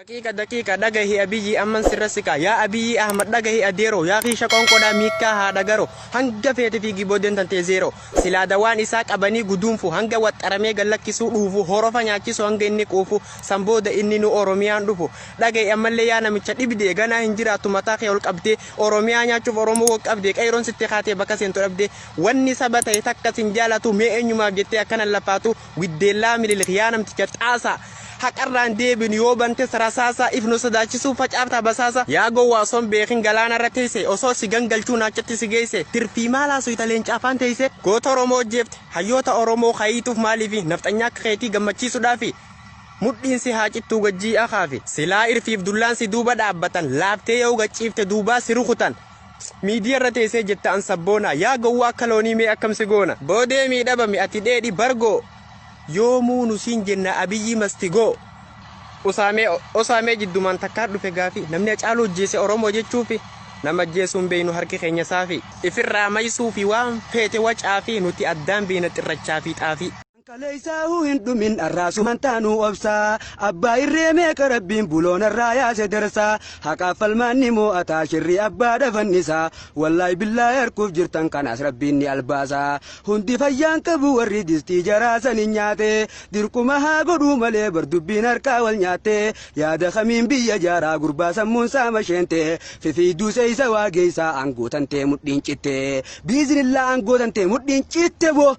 Dakika dagahi Abiyyi amman sirrasika ya Abiyyi Ahmad dagahi adero ya kisha konkoda mika ha dagaro hanga fete fi giboden tante zero sila dawan isa qabani gudunfu hanga wattarame gallakkisu dhufu horofa nyaakisu hanga inni qufu samboda inni nu Oromiyaan dhufu dagahi amalle ya namicha dhibde gana hinjiraatu mataa kee ol qabde Oromiyaa nyaachuuf Oromoo ol qabde qayroon sitti kaatee bakka seentu dhabde wanni sabata takka sin jaalatu mee eenyumaaf jettee akkana lafaatu widdeellaa mililik yaa namticha xaasa hakarran debin yobante sarasasa ifnu sadachisu facafta basasa yago wason beekin galana ratese oso sigangalchu nachatti sigeyse tirfi mala so italen cafanteyse goto Oromo jeft hayota Oromo khayituf malifi naftanya khayti gammachisu dafi muddin si hacittu gajji akhafi sila irfif dullan si duba dhabbatan labte yow gacifte duba sirukutan media ratese jetta an sabbona yago wakaloni me akam sigona bode mi daba mi ati dedi bargo yomu nusin jenna Abiyyi mastigo osame jidduman takkar dhufe gaafi namni acaalu jeese Oromoo jechuufi nama jeesuun beeynu harki keenya saafi ifirraa maysuufi waan feete wacaafi nuti addaan beeyna xirrachaafi xaafi Kalaisahu hindumin arrasu mantanu obsa abba irreme karabin bulon arraya se dersa haqa falmanni mo atashri abba dafannisa wallahi billahi arkuf jirtan kanas rabbini albasa hundi fayyan kabu warri disti jarasan nyaate dirkuma ha godu male bardubin arka wal nyaate ya da khamin biya jara gurba sammun sama shente fi duse isa wageysa angotante muddin citte biiznillah angotante muddin citte bo